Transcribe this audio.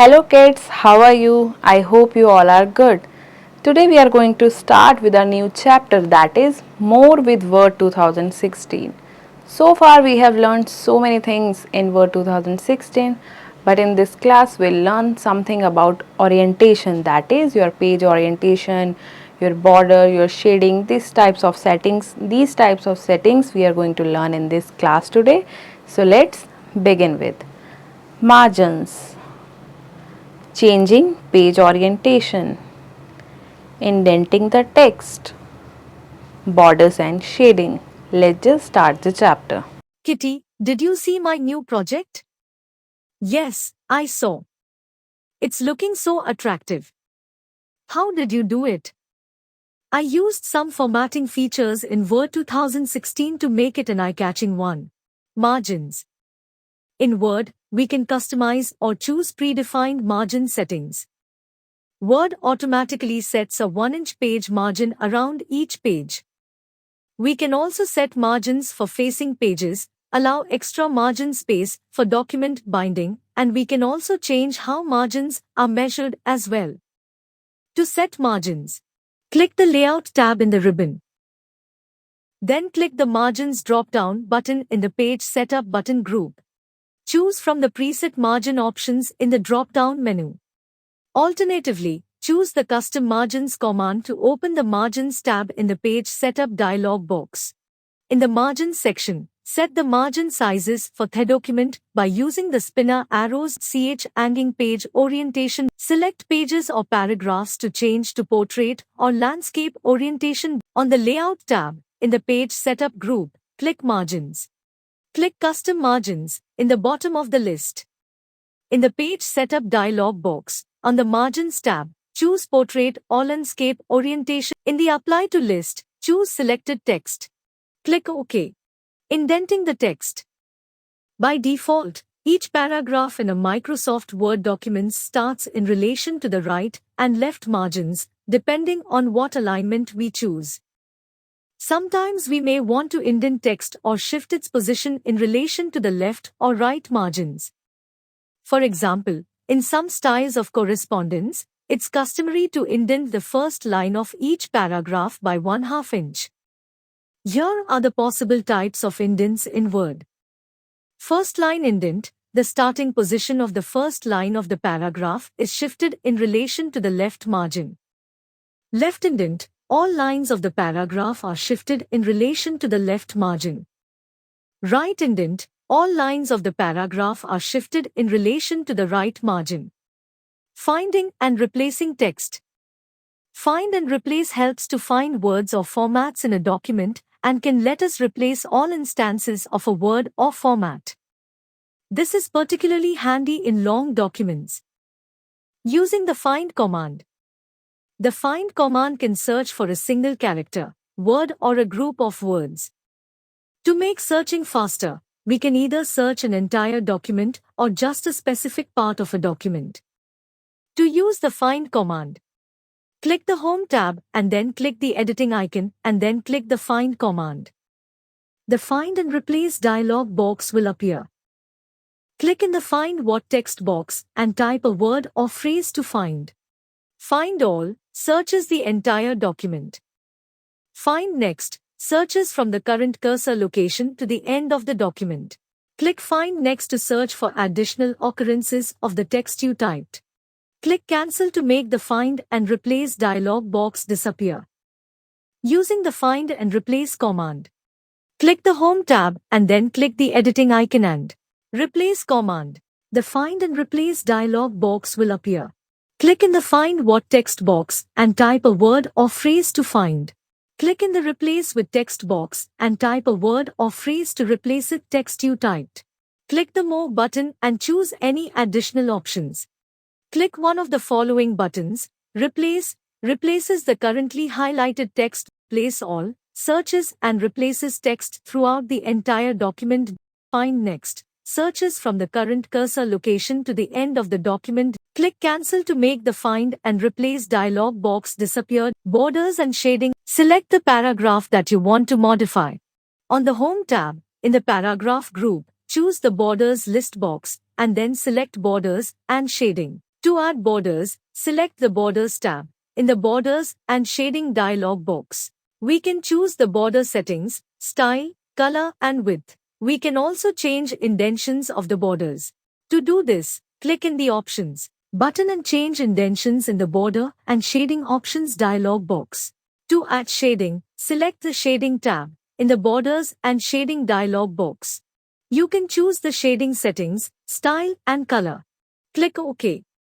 Hello kids, how are you? I hope you all are good. Today we are going to start with a new chapter, that is More with Word 2016. So far we have learned so many things in Word 2016, but in this class we'll learn something about orientation, that is your page orientation, your border, your shading, these types of settings. These types of settings we are going to learn in this class today. So let's begin with margins. Changing page orientation, indenting the text, borders and shading. Let's just start the chapter. Kitty, did you see my new project? Yes, I saw. It's looking so attractive. How did you do it? I used some formatting features in Word 2016 to make it an eye-catching one. Margins. In Word, we can customize or choose predefined margin settings. Word automatically sets a 1-inch page margin around each page. We can also set margins for facing pages, allow extra margin space for document binding, and we can also change how margins are measured as well. To set margins, click the Layout tab in the ribbon. Then click the Margins drop-down button in the Page Setup button group. Choose from the preset margin options in the drop-down menu. Alternatively, choose the Custom Margins command to open the Margins tab in the Page Setup dialog box. In the Margins section, set the margin sizes for the document by using the spinner arrows. Hanging page orientation. Select pages or paragraphs to change to portrait or landscape orientation. On the Layout tab, in the Page Setup group, click Margins. Click Custom Margins in the bottom of the list. In the Page Setup dialog box, on the Margins tab, choose Portrait or Landscape Orientation. In the Apply to list, choose Selected Text. Click OK. Indenting the text. By default, each paragraph in a Microsoft Word document starts in relation to the right and left margins, depending on what alignment we choose. Sometimes we may want to indent text or shift its position in relation to the left or right margins. For example, in some styles of correspondence, it's customary to indent the first line of each paragraph by 1/2 inch. Here are the possible types of indents in Word. First line indent, the starting position of the first line of the paragraph is shifted in relation to the left margin. Left indent, all lines of the paragraph are shifted in relation to the left margin. Right indent, all lines of the paragraph are shifted in relation to the right margin. Finding and replacing text. Find and replace helps to find words or formats in a document and can let us replace all instances of a word or format. This is particularly handy in long documents. Using the Find command. The Find command can search for a single character, word or a group of words. To make searching faster, we can either search an entire document or just a specific part of a document. To use the Find command, click the Home tab and then click the editing icon and then click the Find command. The Find and Replace dialog box will appear. Click in the Find What text box and type a word or phrase to find. Find All searches the entire document. Find Next searches from the current cursor location to the end of the document. Click Find Next to search for additional occurrences of the text you typed. Click Cancel to make the Find and Replace dialog box disappear. Using the Find and Replace command, click the Home tab and then click the editing icon and Replace command. The Find and Replace dialog box will appear. Click in the Find What text box and type a word or phrase to find. Click in the Replace with text box and type a word or phrase to replace the text you typed. Click the More button and choose any additional options. Click one of the following buttons. Replace replaces the currently highlighted text. Place All searches and replaces text throughout the entire document. Find Next searches from the current cursor location to the end of the document. Click Cancel to make the Find and Replace dialog box disappear. Borders and shading. Select the paragraph that you want to modify. On the Home tab, in the Paragraph group, choose the Borders list box and then select Borders and Shading. To add borders, select the Borders tab. In the Borders and Shading dialog box, we can choose the border settings, style, color and width. We can also change indentions of the borders. To do this, click in the Options button and change indentions in the Border and Shading Options dialog box. To add shading, select the Shading tab in the Borders and Shading dialog box. You can choose the shading settings, style and color. Click OK.